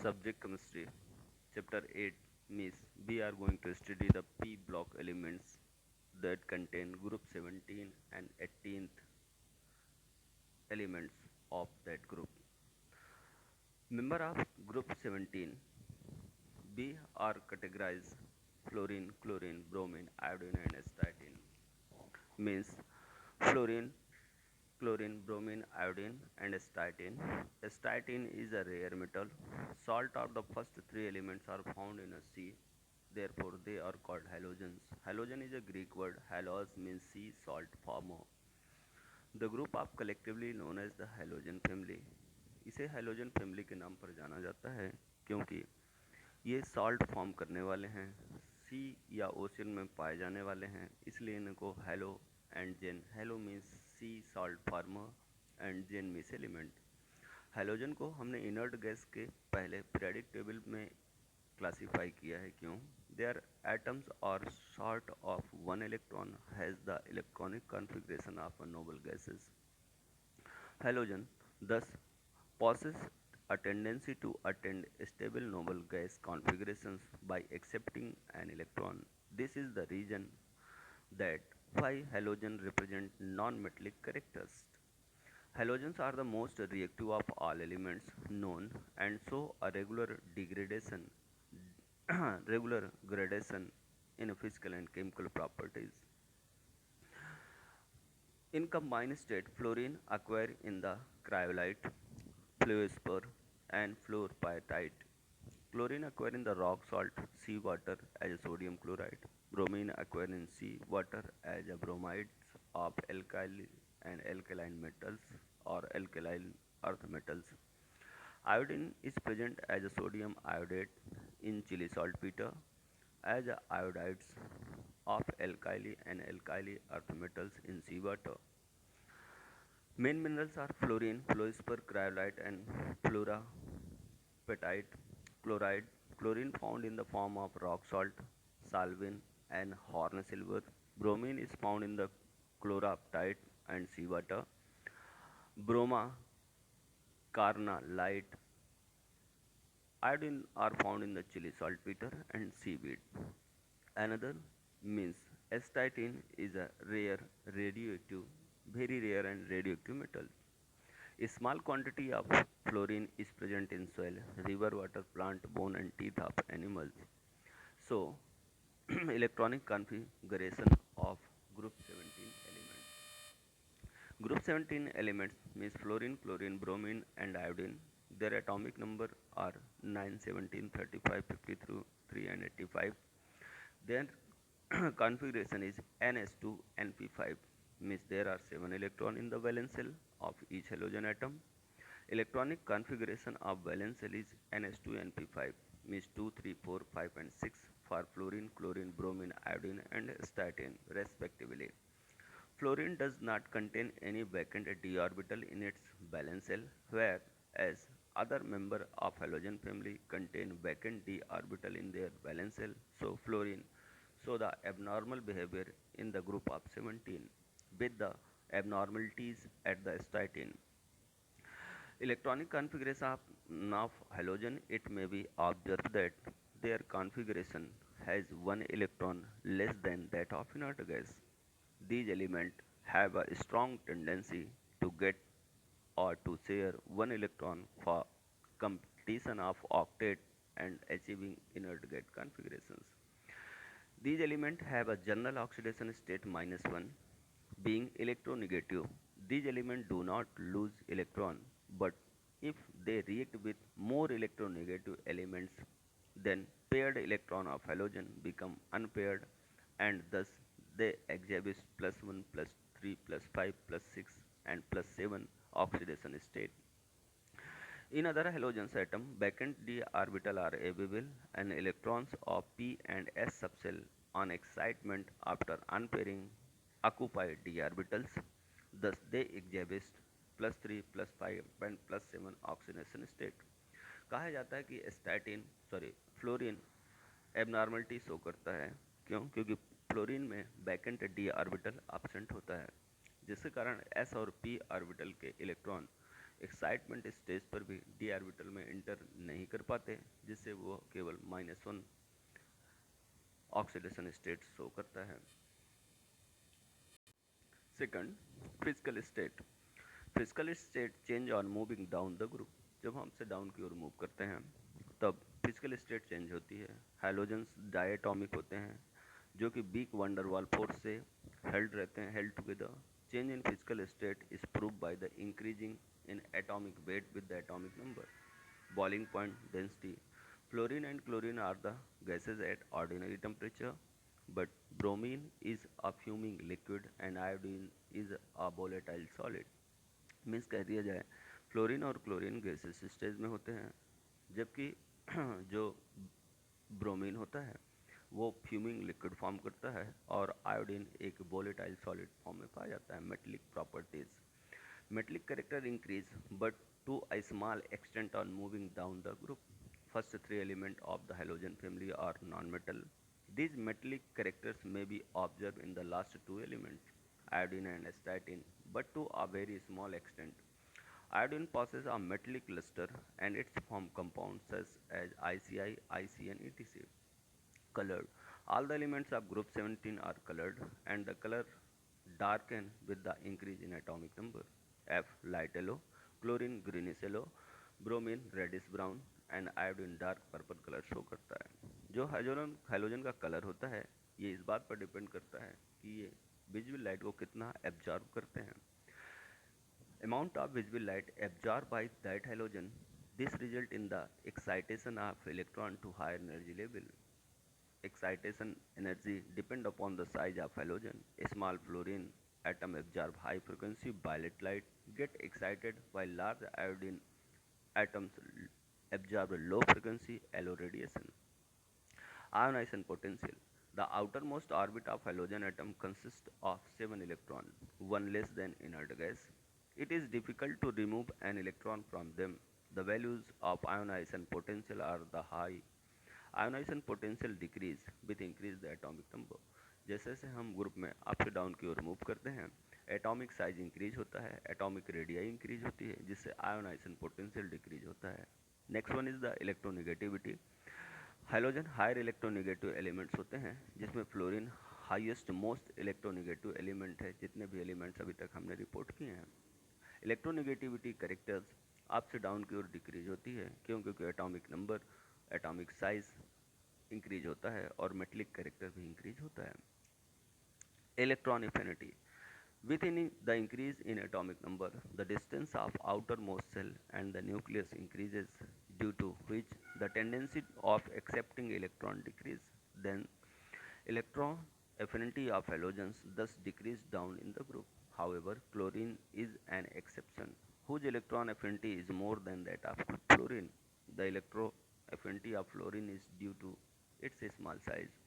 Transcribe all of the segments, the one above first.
Subject Chemistry, Chapter 8 means we are going to study the p block elements that contain group 17 and 18th elements of that group. Member of group 17 B are categorized fluorine, chlorine, bromine, iodine and astatine. Means fluorine, chlorine, bromine, iodine and astatine. Astatine is a rare metal. Salt of the first three elements are found in a sea. Therefore, they are called halogens. Halogen is a Greek word. Halos means sea salt former. The group of collectively known as the halogen family. इसे halogen family के नाम पर जाना जाता है क्योंकि ये salt form करने वाले हैं, सी या ओशन में पाए जाने वाले हैं, इसलिए इनको halo and gen. Halo means sea salt former and gen means element. Halogen को हमने इनर्ट गैस के पहले पीरियडिक टेबल में क्लासिफाई किया है. क्यों? Their atoms are short of one electron has the electronic configuration of a noble gases. Halogen thus possess a tendency to attend stable noble gas configurations by accepting an electron. This is the reason that why halogen represent non-metallic characters. Halogens are the most reactive of all elements known and show a regular gradation in physical and chemical properties. In combined state, fluorine acquire in the cryolite, fluorspar, and fluorpyrite. Chlorine acquire in the rock salt seawater as a sodium chloride. Bromine acquire in seawater as a bromides of alkyl and alkaline metals or alkaline earth metals. Iodine is present as a sodium iodate in chili saltpeter as a iodides of alkali and alkali earth metals in seawater. Main minerals are fluorine, fluorspar, cryolite, and fluorapatite chloride. Chlorine found in the form of rock salt, salvin, and horn silver. Bromine is found in the chlorapatite and seawater. Broma, carnallite, iodine are found in the chili saltpeter and seaweed. Another means astatine is a radioactive, very rare and radioactive metal. A small quantity of fluorine is present in soil, river water, plant, bone and teeth of animals. So, electronic configuration of group 17 elements. Group 17 elements means fluorine, chlorine, bromine and iodine. Their atomic number are 9, 17, 35, 53 and 85. Their configuration is ns2np5, means there are 7 electrons in the valence shell of each halogen atom. Electronic configuration of valence shell is ns2np5, means 2, 3, 4, 5 and 6 for fluorine, chlorine, bromine, iodine and astatine respectively. Fluorine does not contain any vacant d orbital in its valence shell, whereas other member of halogen family contain vacant d orbital in their valence shell. So fluorine show the abnormal behavior in the group of 17 with the abnormalities at the astatine. Electronic configuration of halogen, it may be observed that their configuration has one electron less than that of inert gas. These elements have a strong tendency to get or to share one electron for completion of octet and achieving inert gas configurations. These elements have a general oxidation state -1, being electronegative. These elements do not lose electron, but if they react with more electronegative elements, then paired electron of halogen become unpaired and thus they exhibit +1, +3, +5, +6 and +7 oxidation state. In other halogens atom, vacant d orbital are available and electrons of p and s subshell on excitement after unpairing occupy d orbitals. Thus they exhibit +3, +5 and +7 oxidation state. कहा जाता है कि fluorine abnormality show करता है. क्यों? क्योंकि fluorine में vacant d orbital absent होता है, जिसके कारण s और p ऑर्बिटल के इलेक्ट्रॉन एक्साइटमेंट स्टेज पर भी डी ऑर्बिटल में इंटर नहीं कर पाते, जिससे वो केवल -1 ऑक्सीडेशन स्टेट शो करता है। Second, physical state. Physical state change on moving down the group. जब हम से डाउन की ओर मूव करते हैं तब फिजिकल स्टेट चेंज होती है। हैलोजेंस डायटोमिक होते हैं जो कि वीक वंडरवाल फोर्स से हेल्ड रहते हैं, held together. Change in physical state is prove by the increasing in atomic weight with the atomic number, boiling point density. Fluorine and chlorine are the gases at ordinary temperature, but bromine is a fuming liquid and iodine is a volatile solid. Means कह दिया जाए, fluorine और chlorine gases stage में होते हैं, जबकि जो bromine होता है वो फ्यूमिंग लिक्विड फॉर्म करता है और आयोडीन एक वोलेटाइल सॉलिड फॉर्म में पाया जाता है। Metallic properties. Metallic character increase, but to a small extent on moving down the group. First three elements of the halogen family are non-metal. These metallic characters may be observed in the last two elements, iodine and astatine, but to a very small extent. Iodine possesses a metallic luster and its form compounds such as ICI, ICN, etc. Colored. All the elements of group 17 are colored and the color darken with the increase in atomic number. F light yellow, chlorine greenish yellow, bromine reddish brown and iodine dark purple colour show करता है। जो hydrogen halogen का colour होता है ये इस बात पर डिपेंड करता है कि ये विजिबल लाइट को कितना एब्जॉर्ब करते हैं। Amount of visible light absorbed by that halogen. This result in the excitation of electron to higher energy level. Excitation energy depend upon the size of halogen. A small fluorine atom absorb high frequency violet light, get excited, while large iodine atoms absorb low frequency alpha radiation. Ionization potential. The outermost orbit of halogen atom consists of 7 electrons, one less than inert gas. It is difficult to remove an electron from them. The values of ionization potential are the high. Ionization potential decrease with increase the atomic number. जैसे जैसे हम group में up से down की ओर move करते हैं atomic size increase होता है, एटॉमिक रेडियाई इंक्रीज होती है, जिससे आयोनाइजेशन पोटेंशियल डिक्रीज होता है। Next one is the electronegativity. Halogen higher electronegative elements होते हैं, जिसमें fluorine highest most electronegative element है जितने भी एलिमेंट्स अभी तक हमने रिपोर्ट किए हैं। इलेक्ट्रोनिगेटिविटी करेक्टर्स अप से डाउन की ओर डिक्रीज होती है, क्योंकि atomic number, atomic size increase होता है और मेटलिक कैरेक्टर भी इंक्रीज होता है। Electron affinity. Within the increase in atomic number, the distance of outermost cell and the nucleus increases, due to which the tendency of accepting electron decrease. Then, electron affinity of halogens thus decrease down in the group. However, chlorine is an exception, whose electron affinity is more than that of fluorine. The electron affinity of fluorine is due to its small size.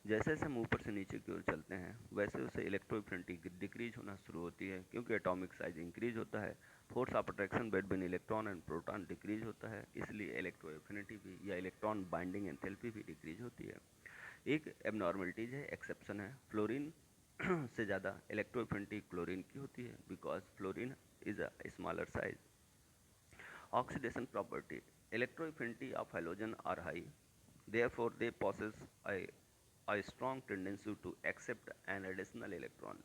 जैसे जैसे हम ऊपर से नीचे की ओर चलते हैं वैसे वैसे इलेक्ट्रोफिनिटी डिक्रीज होना शुरू होती है, क्योंकि एटॉमिक साइज इंक्रीज होता है। Force of attraction between electron and proton decrease होता है, इसलिए इलेक्ट्रोफिनिटी भी या इलेक्ट्रॉन बाइंडिंग एंथैल्पी भी डिक्रीज होती है। एक एबनॉर्मलिटीज है, एक्सेप्शन है, फ्लोरीन से ज़्यादा इलेक्ट्रोफिनिटी क्लोरीन की होती है, because fluorine is a smaller size. Oxidation property. Electroaffinity of halogen are high, therefore they possess a strong tendency to accept an additional electron.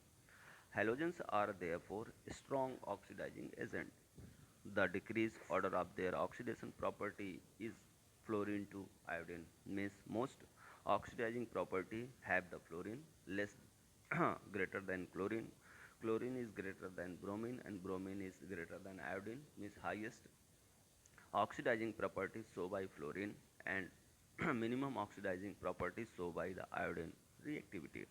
Halogens are therefore strong oxidizing agent. The decreased order of their oxidation property is fluorine to iodine, means most oxidizing property have the fluorine less greater than chlorine. Chlorine is greater than bromine and bromine is greater than iodine, means highest oxidizing properties show by fluorine and minimum oxidizing properties show by the iodine reactivity.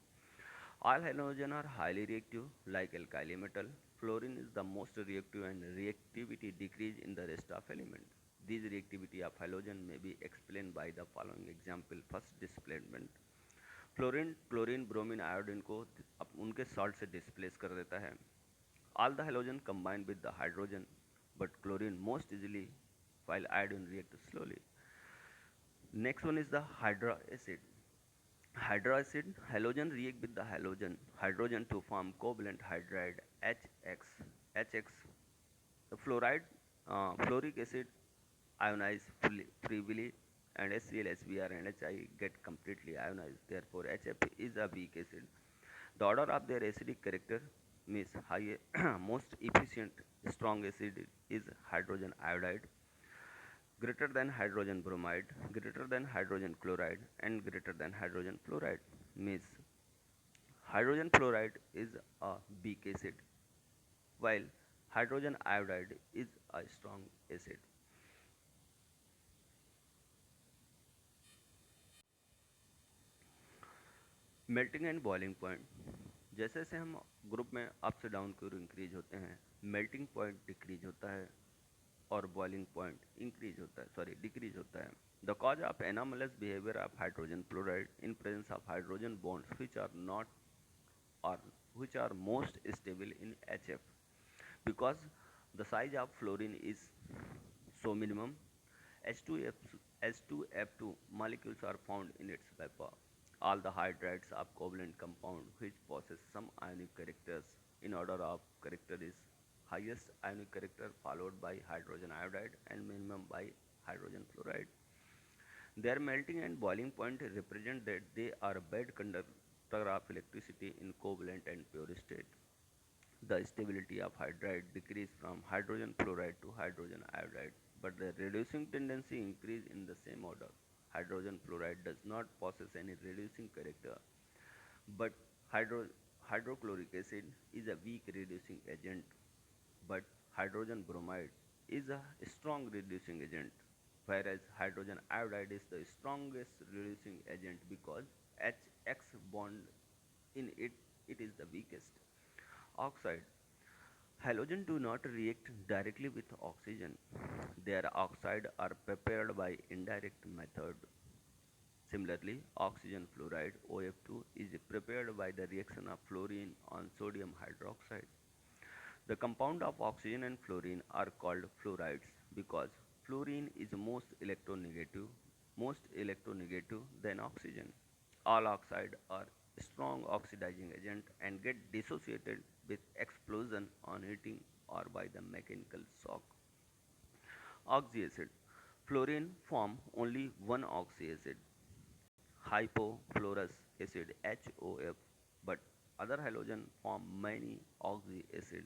All halogen are highly reactive like alkali metal. Fluorine is the most reactive and reactivity decrease in the rest of element. This reactivity of halogen may be explained by the following example. First, displacement. Fluorine chlorine bromine iodine को उनके salt से displace कर देता है। All the halogen combine with the hydrogen, but chlorine most easily, while iodine reacts slowly. Next one is the hydroacid. Hydroacid halogen react with the halogen hydrogen to form covalent hydride HX. HX. The fluoride Fluoric acid ionize freely, and HCl, HBr, and Hi get completely ionized. Therefore, HF is a weak acid. The order of their acidic character means high, most efficient strong acid is hydrogen iodide, greater than hydrogen bromide, greater than hydrogen chloride, and greater than hydrogen fluoride. Means hydrogen fluoride is a weak acid, while hydrogen iodide is a strong acid. Melting and boiling point, जैसे जैसे हम group में up से down की ओर increase होते हैं, melting point decrease होता है और बॉइलिंग पॉइंट इंक्रीज होता है, सॉरी डिक्रीज होता है. The cause of anomalous behaviour of hydrogen fluoride in presence of hydrogen bonds which are not or which are most stable in HF, because the size of fluorine is so minimum. H2F, H2F2 molecules are found in its vapor. All the hydrides of covalent compound which possess some ionic characters in order of character is highest ionic character followed by hydrogen iodide and minimum by hydrogen fluoride. Their melting and boiling point represent that they are a bad conductor of electricity in covalent and pure state. The stability of hydride decrease from hydrogen fluoride to hydrogen iodide, but the reducing tendency increase in the same order. Hydrogen fluoride does not possess any reducing character, but hydro, hydrochloric acid is a weak reducing agent, but hydrogen bromide is a strong reducing agent, whereas hydrogen iodide is the strongest reducing agent because HX bond in it is the weakest. Oxide. Halogen do not react directly with oxygen. Their oxide are prepared by indirect method. Similarly, oxygen fluoride OF2 is prepared by the reaction of fluorine on sodium hydroxide. The compound of oxygen and fluorine are called fluorides because fluorine is most electronegative than oxygen. All oxide are strong oxidizing agent and get dissociated with explosion on heating or by the mechanical shock. Oxyacid. Fluorine form only one oxyacid, hypofluorous acid HOF, but other halogen form many oxyacid.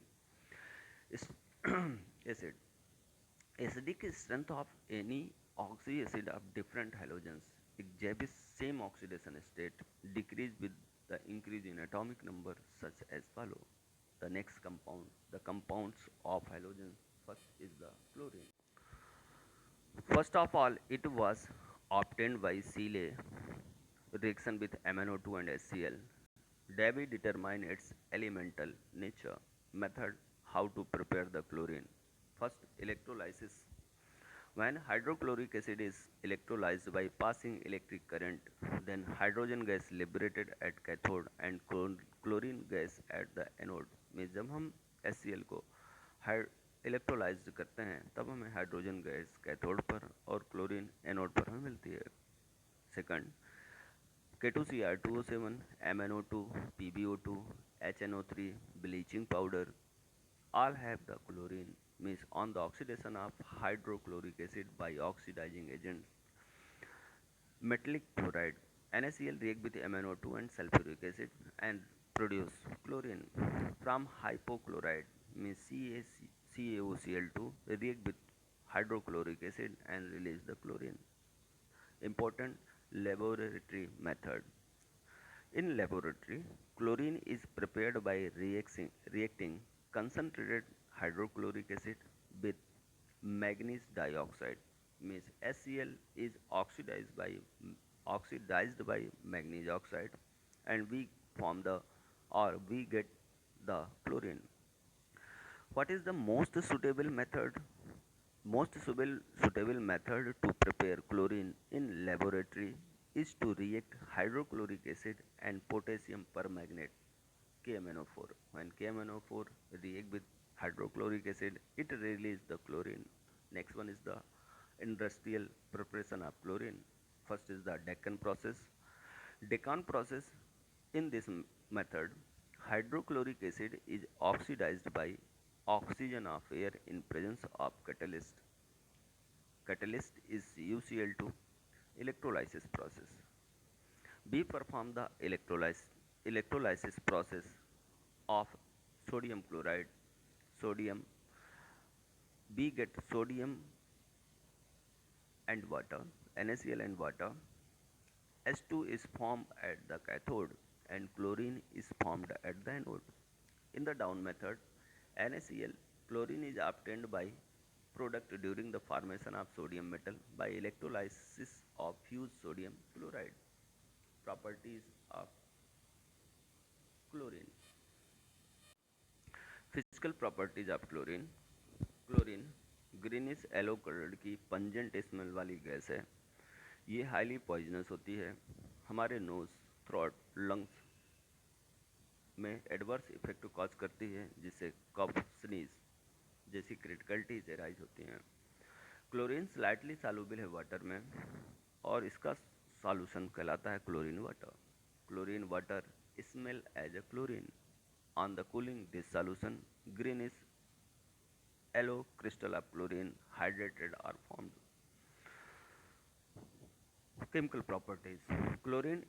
Acid. Acidic strength of any oxyacid of different halogens exhibits same oxidation state decrease with the increase in atomic number such as follow. The next compound, the compounds of halogens, first is the fluorine. First of all, it was obtained by Seeley reaction with MnO2 and HCl. Davy determined its elemental nature. Method, how to prepare the chlorine. First, electrolysis. When hydrochloric acid is electrolyzed by passing electric current, then hydrogen gas liberated at cathode and chlorine gas at the anode. में जब हम HCl को electrolysed करते हैं तब हमें hydrogen gas cathode पर और क्लोरीन एनोड पर हमें मिलती है. Second, K2Cr2O7, MnO2, PbO2, HNO3, bleaching powder all have the chlorine, means on the oxidation of hydrochloric acid by oxidizing agents. Metallic chloride. NaCl react with MnO2 and sulfuric acid and produce chlorine. From hypochlorite means CaOCl2 react with hydrochloric acid and release the chlorine. Important laboratory method. In laboratory, chlorine is prepared by reacting concentrated hydrochloric acid with manganese dioxide, means HCl is oxidized by manganese oxide and we form the or we get the chlorine. What is the most suitable method to prepare chlorine in laboratory is to react hydrochloric acid and potassium permanganate KMnO4. When KMnO4 react with hydrochloric acid, it releases the chlorine. Next one is the industrial preparation of chlorine. First is the Deccan process. Deccan process, in this method, hydrochloric acid is oxidized by oxygen of air in presence of catalyst. Catalyst is UCl2 electrolysis process. We perform the electrolysis process of sodium chloride. Sodium, we get sodium and water, NaCl and water. H2 is formed at the cathode and chlorine is formed at the anode. In the down method, NaCl, chlorine is obtained by product during the formation of sodium metal by electrolysis of fused sodium chloride. Properties of chlorine. Physical properties of chlorine. Chlorine greenish yellow colour की pungent smell वाली gas है. ये highly poisonous होती है. हमारे knows, throat, lungs में adverse effect cause करती है, जिससे कफ, स्नीज जैसी क्रिटिकलिटीज एराइज होती हैं. क्लोरीन स्लाइटली सॉल्युबल है वाटर में और इसका सॉल्यूशन कहलाता है chlorine water. Chlorine water smell as a chlorine. On the cooling, this solution, greenish yellow crystal of chlorine hydrated are formed. Chemical properties. Chlorine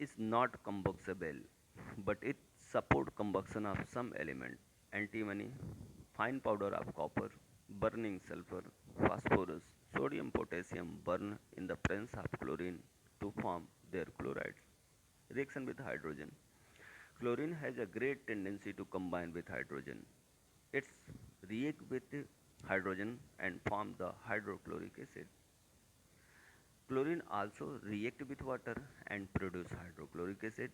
is not combustible, but it supports combustion of some element. Antimony, fine powder of copper, burning sulfur, phosphorus, sodium, potassium burn in the presence of chlorine to form their chlorides. Reaction with hydrogen. Chlorine has a great tendency to combine with hydrogen. It's react with hydrogen and form the hydrochloric acid. Chlorine also react with water and produce hydrochloric acid.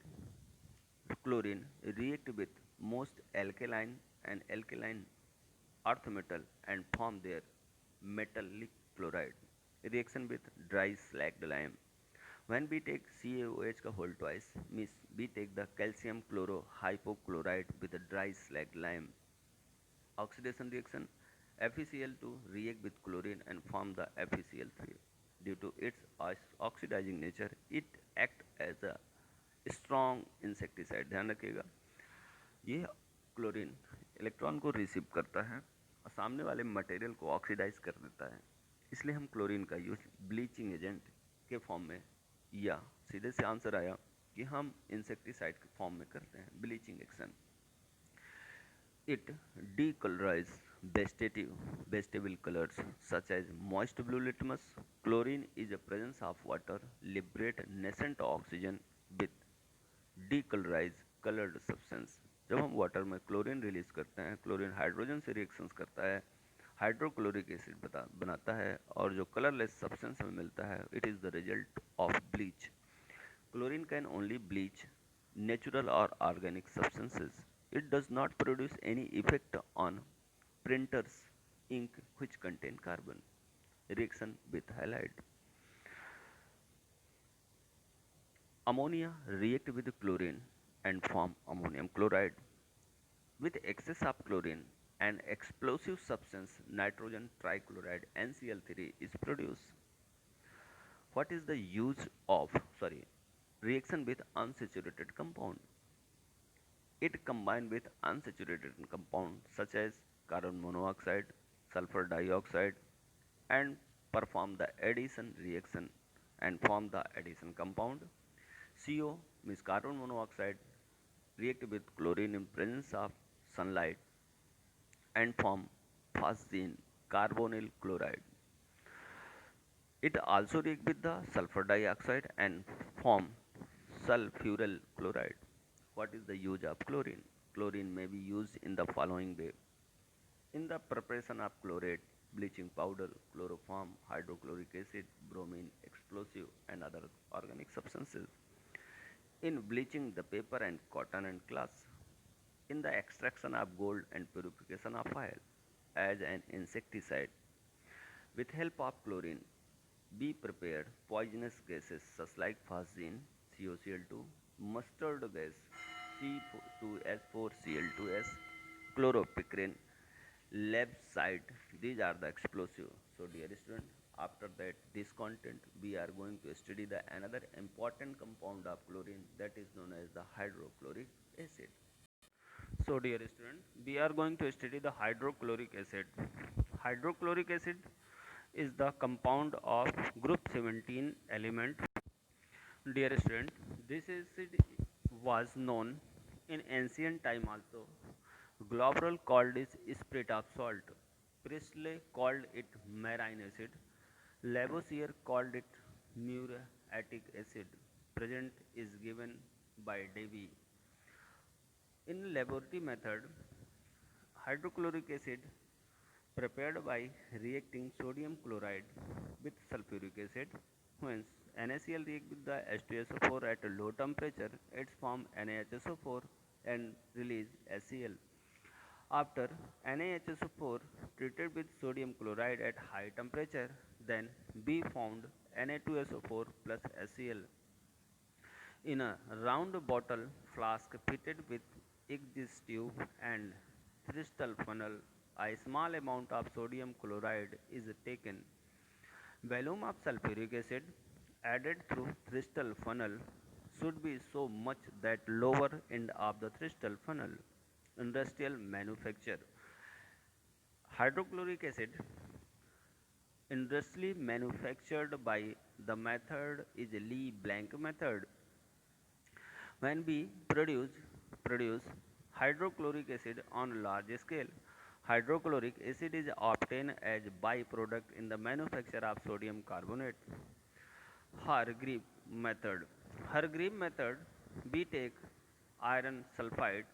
Chlorine react with most alkaline and alkaline earth metal and form their metallic chloride. Reaction with dry slacked lime. When we take CaOH का whole twice, means we take the calcium chlorohypochlorite with a dry slag lime. Oxidation reaction, FeCl2 react with chlorine and form the FeCl3. Due to its oxidizing nature, it acts as a strong insecticide. ध्यान रखिएगा, ये chlorine electron को receive करता है और सामने वाले material को ऑक्सीडाइज कर देता है. इसलिए हम क्लोरीन का यूज ब्लीचिंग एजेंट के फॉर्म में, या सीधे से आंसर आया कि हम इंसेक्टिसाइड के फॉर्म में करते हैं bleaching action. It decolorize vegetable colors such as moist blue litmus. Chlorine is a presence of water liberate nascent oxygen with decolorized colored substance. जब हम वाटर में क्लोरीन रिलीज करते हैं, क्लोरीन हाइड्रोजन से रिएक्शंस करता है, हाइड्रोक्लोरिक एसिड बनाता है और जो कलरलेस सब्सटेंस हमें मिलता है, it is the result of bleach. Chlorine can only bleach natural or organic substances. It does not produce any effect on printers ink which contain carbon. Reaction with halide. Ammonia react with chlorine and form ammonium chloride. With excess of chlorine, an explosive substance nitrogen trichloride NCl3 is produced. What is the use of reaction with unsaturated compound? It combines with unsaturated compounds such as carbon monoxide, sulfur dioxide and perform the addition reaction and form the addition compound. CO means carbon monoxide react with chlorine in presence of sunlight and form phosgene carbonyl chloride. It also react with the sulfur dioxide and form sulfuryl chloride. What is the use of chlorine? Chlorine may be used in the following way. In the preparation of chlorate, bleaching powder, chloroform, hydrochloric acid, bromine, explosive and other organic substances. In bleaching the paper and cotton and cloth. In the extraction of gold and purification of oil. As an insecticide. With help of chlorine, be prepared poisonous gases such like phosgene, COCl2, mustard gas, C2S4Cl2S, chloropicrin, labsite. These are the explosives. So dear student, after that this content we are going to study the another important compound of chlorine, that is known as the hydrochloric acid. So So dear student, we are going to study the hydrochloric acid. Hydrochloric acid is the compound of group 17 element. Dear student, this acid was known in ancient time also. Global called it spirit of salt. Priestley called it marine acid. Lavoisier called it muriatic acid. Present is given by Davy. In laboratory method, hydrochloric acid prepared by reacting sodium chloride with sulfuric acid. Once NaCl react with the H2SO4 at a low temperature, it forms NaHSO4 and release HCl. After NaHSO4 treated with sodium chloride at high temperature, then B found Na2SO4 plus HCl. In a round bottle flask fitted with this tube and crystal funnel, a small amount of sodium chloride is taken. Volume of sulfuric acid added through crystal funnel should be so much that lower end of the crystal funnel. Industrial manufacture. Hydrochloric acid industrially manufactured by the method is Lee Blank method. When we produce hydrochloric acid on large scale, hydrochloric acid is obtained as byproduct in the manufacture of sodium carbonate. Hargreave method. Hargreave method, we take iron sulfide,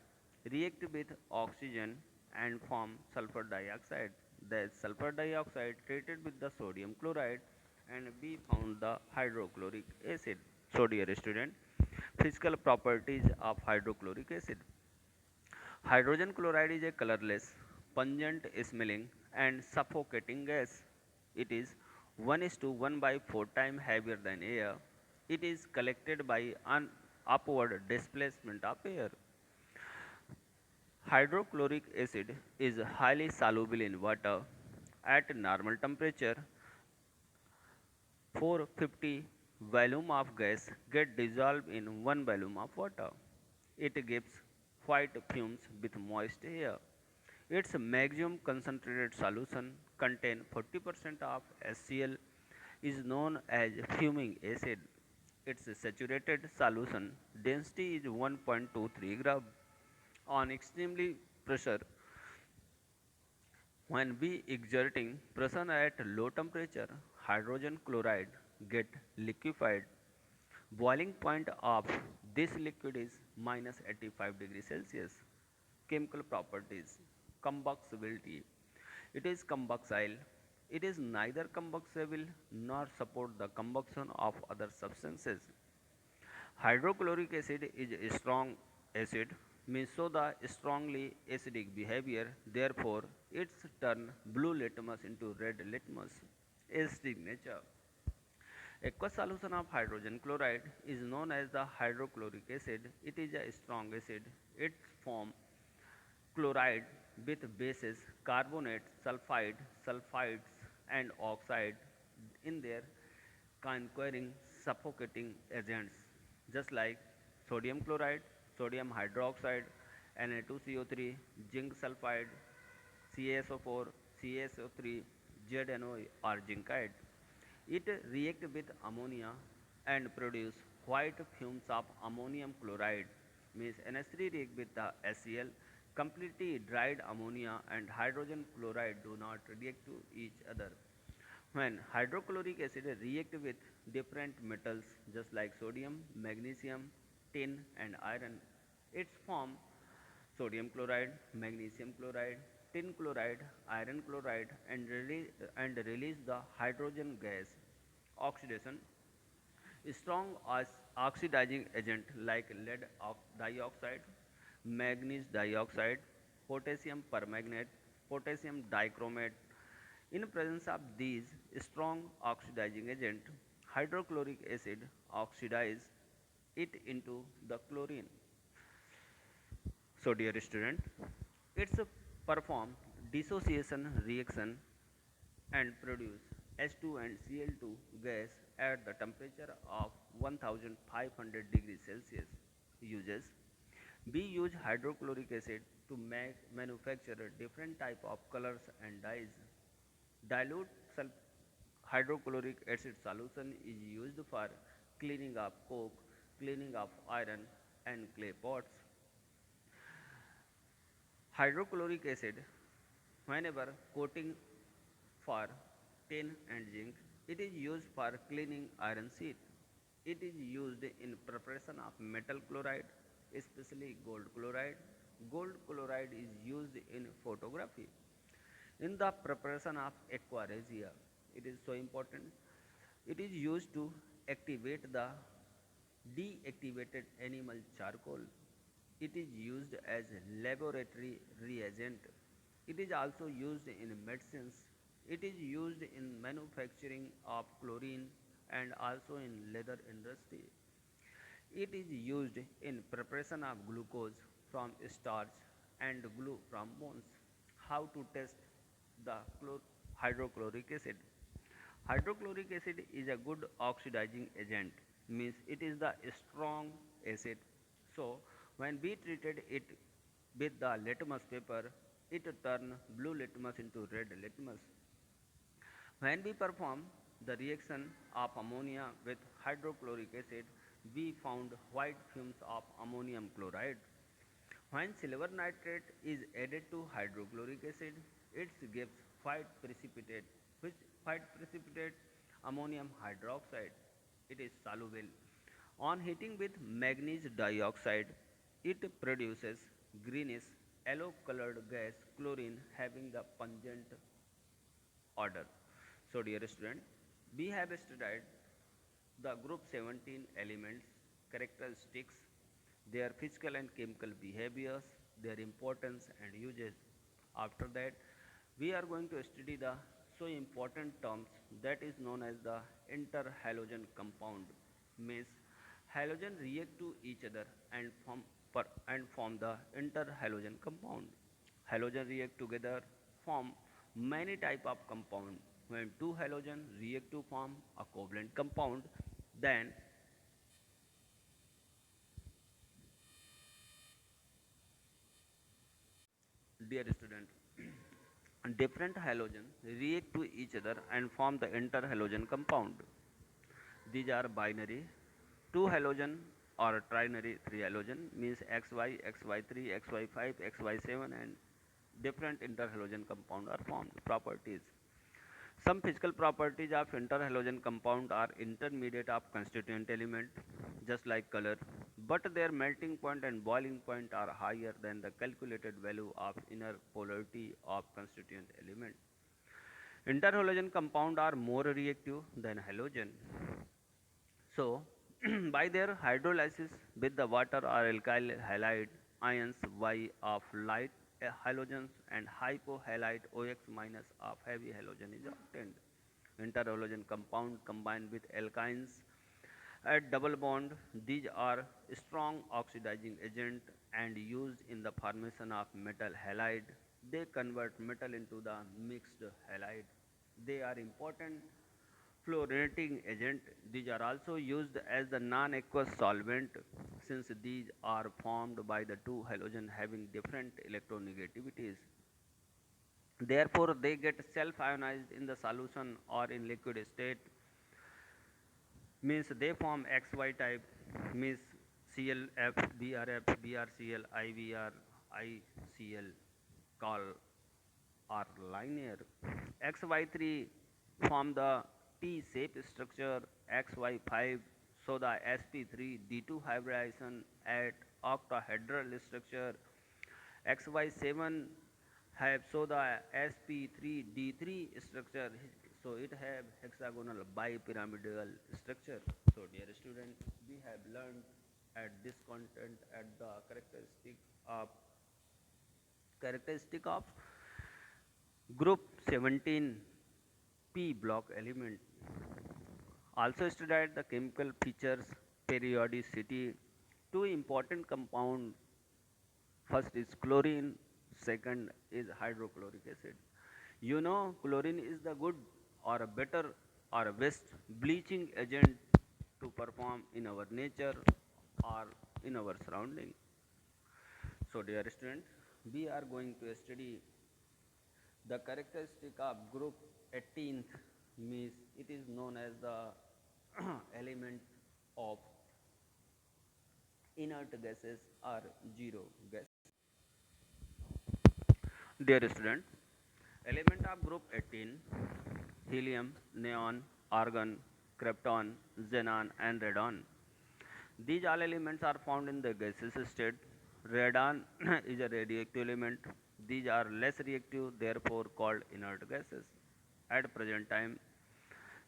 react with oxygen and form sulfur dioxide. The sulfur dioxide treated with the sodium chloride and we found the hydrochloric acid. So dear student, physical properties of hydrochloric acid. Hydrogen chloride is a colorless, pungent smelling and suffocating gas. It is 1 is to 1 by 4 times heavier than air. It is collected by an upward displacement of air. Hydrochloric acid is highly soluble in water. At normal temperature, 450 volume of gas get dissolved in 1 volume of water. It gives white fumes with moist air. Its maximum concentrated solution contain 40% of HCl is known as fuming acid. Its saturated solution density is 1.23 gram. On extremely pressure, when we exerting pressure at low temperature, hydrogen chloride get liquefied. Boiling point of this liquid is minus 85 degrees Celsius. Chemical properties. Combustibility. It is combustible. It is neither combustible nor support the combustion of other substances. Hydrochloric acid is a strong acid, means so the strongly acidic behavior, therefore its turn blue litmus into red litmus. Acidic nature. Aqueous solution of hydrogen chloride is known as the hydrochloric acid. It is a strong acid. It forms chloride with bases carbonate, sulfide, sulfides and oxide in their conquering suffocating agents just like sodium chloride, sodium hydroxide, Na2CO3, zinc sulfide, CaSO4, CaSO3, ZNO or zincite. It react with ammonia and produce white fumes of ammonium chloride, means NH3 react with the HCl. Completely dried ammonia and hydrogen chloride do not react to each other. When hydrochloric acid react with different metals just like sodium, magnesium, tin and iron, its form sodium chloride, magnesium chloride, tin chloride, iron chloride and release the hydrogen gas. Oxidation. Strong oxidizing agent like lead dioxide, manganese dioxide, potassium permanganate, potassium dichromate. In presence of these strong oxidizing agent, hydrochloric acid oxidize it into the chlorine. So dear student, it's a perform dissociation reaction and produce H2 and Cl2 gas at the temperature of 1500 degrees Celsius. Uses We use hydrochloric acid to manufacture different type of colors and dyes. Dilute hydrochloric acid solution is used for cleaning up coke, cleaning of iron and clay pots. Hydrochloric acid, whenever coating for tin and zinc, it is used for cleaning iron sheet. It is used in preparation of metal chloride, especially gold chloride. Gold chloride is used in photography. In the preparation of aquaresia, it is so important. It is used to activate the deactivated animal charcoal. It is used as a laboratory reagent. It is also used in medicines. It is used in manufacturing of chlorine and also in leather industry. It is used in preparation of glucose from starch and glue from bones. How to test the hydrochloric acid? Hydrochloric acid is a good oxidizing agent, means it is the strong acid. So when we treated it with the litmus paper, it turn blue litmus into red litmus. When we perform the reaction of ammonia with hydrochloric acid, we found white fumes of ammonium chloride. When silver nitrate is added to hydrochloric acid, it gives white precipitate, which white precipitate ammonium hydroxide. It is soluble. On heating with manganese dioxide, it produces greenish yellow colored gas chlorine having the pungent odor. So dear student, we have studied the group 17 elements, characteristics, their physical and chemical behaviors, their importance and uses. After that, we are going to study the so important terms that is known as the interhalogen compound. Means halogen react to each other and form the interhalogen compound. Halogen react together, form many type of compound. When two halogen react to form a covalent compound, then dear student, different halogens react to each other and form the interhalogen compound. These are binary, two halogen or trinary, three halogen means XY, XY3, XY5, XY7 and different interhalogen compound are formed. Properties. Some physical properties of interhalogen compound are intermediate of constituent element, just like color, but their melting point and boiling point are higher than the calculated value of inner polarity of constituent element. Interhalogen compound are more reactive than halogen. So, by their hydrolysis with the water or alkyl halide ions Y of light halogens and hypohalite OX minus of heavy halogen is obtained. Interhalogen compound combined with alkynes at double bond. These are strong oxidizing agent and used in the formation of metal halide. They convert metal into the mixed halide. They are important fluorinating agent. These are also used as the non-aqueous solvent since these are formed by the two halogen having different electronegativities. Therefore, they get self-ionized in the solution or in liquid state, means they form XY type, means ClF, BrF, BrCl, IVR, ICl, call are linear. XY3 form the T-shape structure, XY5 so the sp3d2 hybridization at octahedral structure, XY7 have so the sp3d3 structure, so it have hexagonal bipyramidal structure. So dear student, we have learned at this content at the characteristic of group 17 p block element. Also studied the chemical features, periodicity. Two important compound, first is chlorine, second is hydrochloric acid. You know chlorine is the good or a better or a best bleaching agent to perform in our nature or in our surrounding. So dear student, we are going to study the characteristic of group 18th, means it is known as the element of inert gases or zero gas. Dear student, element of group 18, helium, neon, argon, krypton, xenon and radon. These all elements are found in the gaseous state. Radon is a radioactive element. These are less reactive, therefore called inert gases. At present time,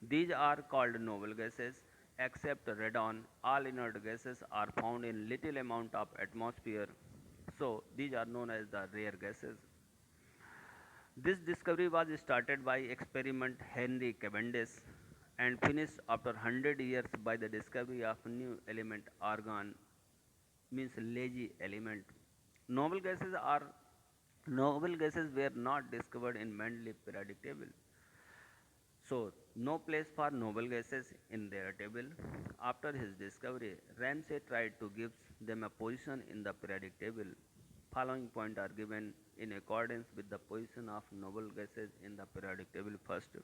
these are called noble gases. Except radon, all inert gases are found in little amount of atmosphere. So these are known as the rare gases. This discovery was started by experiment Henry Cavendish and finished after 100 years by the discovery of new element argon, means lazy element. Noble gases are noble gases were not discovered in Mendeleev periodic table. So no place for noble gases in their table. After his discovery, Ramsay tried to give them a position in the periodic table. Following points are given in accordance with the position of noble gases in the periodic table. First,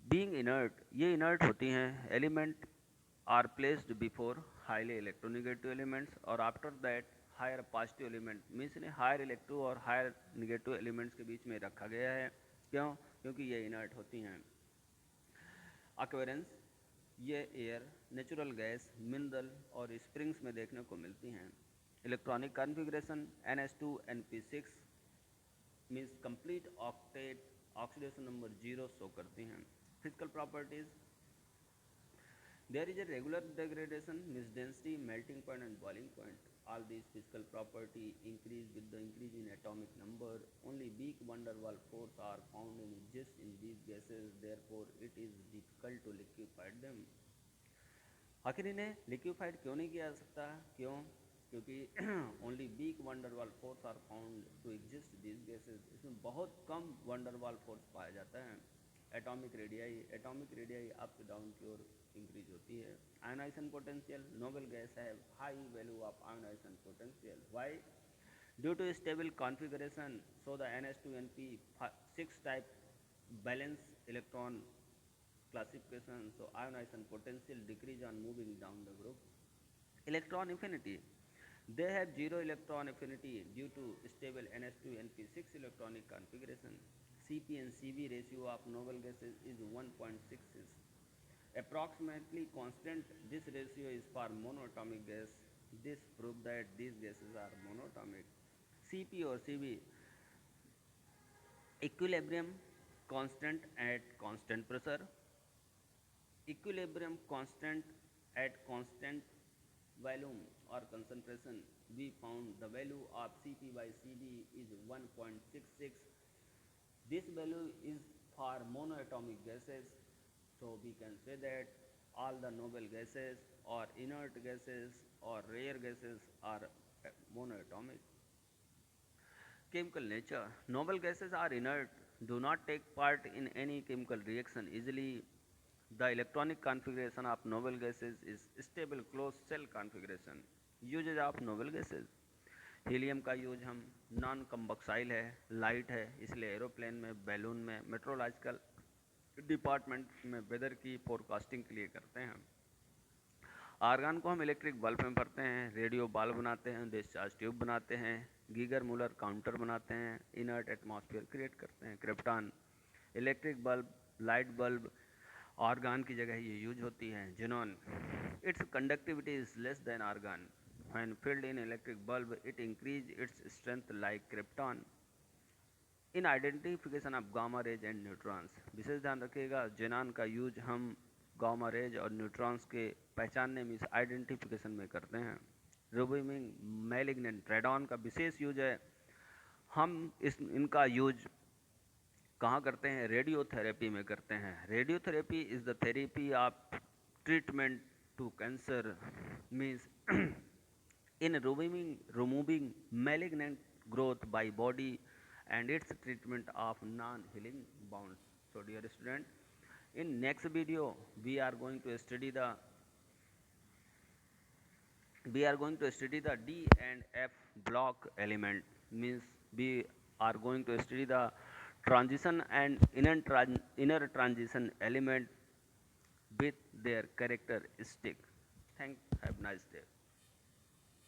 being inert, ये inert होती हैं element are placed before highly electronegative elements और after that higher positive element means इन्हें higher electro और higher negative elements के बीच में रखा गया है. क्यों? क्योंकि ये inert होती हैं. Occurrence, ये एयर, नेचुरल गैस, मिनरल और स्प्रिंग्स में देखने को मिलती हैं. Electronic configuration NH2NP6 means complete octet, oxidation number 0 show करती हैं. Physical properties, there is a regular degradation, means density, melting point and boiling point. All these physical property increase with the increase in atomic number. Only weak van der Waals force are found in exist in these gases, therefore it is difficult to liquefy them. आखिर इन्हें liquefied क्यों नहीं किया जा सकता? क्यों? क्योंकि only weak van der Waals force are found to exist these gases. इसमें बहुत कम वंडरवाल फोर्स पाया जाता है. Atomic radii up to down की ओर इंक्रीज होती है. आयोनाइजेशन पोटेंशियल, नोबल गैस है high value of ionization potential. Why? Due to stable configuration, so the NH2NP6 type valence electron classification, so ionization potential decrease on moving down the group. Electron affinity, they have zero electron affinity due to stable NH2NP6 electronic configuration. Cp and Cv ratio of noble gases is 1.66, approximately constant. This ratio is for monatomic gas. This proves that these gases are monatomic. Cp or Cv, equilibrium constant at constant pressure. Equilibrium constant at constant volume or concentration, we found the value of Cp by Cv is 1.66. This value is for monoatomic gases, so we can say that all the noble gases or inert gases or rare gases are monoatomic. Chemical nature, noble gases are inert, do not take part in any chemical reaction easily. The electronic configuration of noble gases is stable closed cell configuration. Uses of noble gases, helium का use हम non कम्बक्साइल है, light है, इसलिए aeroplane में, balloon में, meteorological department में weather की forecasting के लिए करते हैं. आर्गन को हम इलेक्ट्रिक बल्ब में भरते हैं, रेडियो बल्ब बनाते हैं, डिस्चार्ज ट्यूब बनाते हैं, गीगर मूलर काउंटर बनाते हैं, इनर्ट एटमॉस्फेयर क्रिएट करते हैं. Krypton, electric bulb, light bulb, argon की जगह ये यूज होती है. Xenon, its conductivity is less than argon. When filled in electric bulb, it increase its strength like krypton. In identification of gamma rays and neutrons, विशेष ध्यान रखिएगा, xenon का use हम gamma rays और न्यूट्रॉन्स के पहचानने में, आइडेंटिफिकेशन में करते हैं. रूबिमिंग, मैलिग्नेंट, रेडॉन का विशेष यूज है. हम इनका यूज कहाँ करते हैं? रेडियोथेरेपी में करते हैं. Radiotherapy is the therapy of treatment to cancer, means in removing malignant growth by body and its treatment of non-healing wounds. So dear student, in next video we are going to study the We are going to study the D and F block element, means we are going to study the transition and inner transition element with their characteristic. Thank. Have a nice day.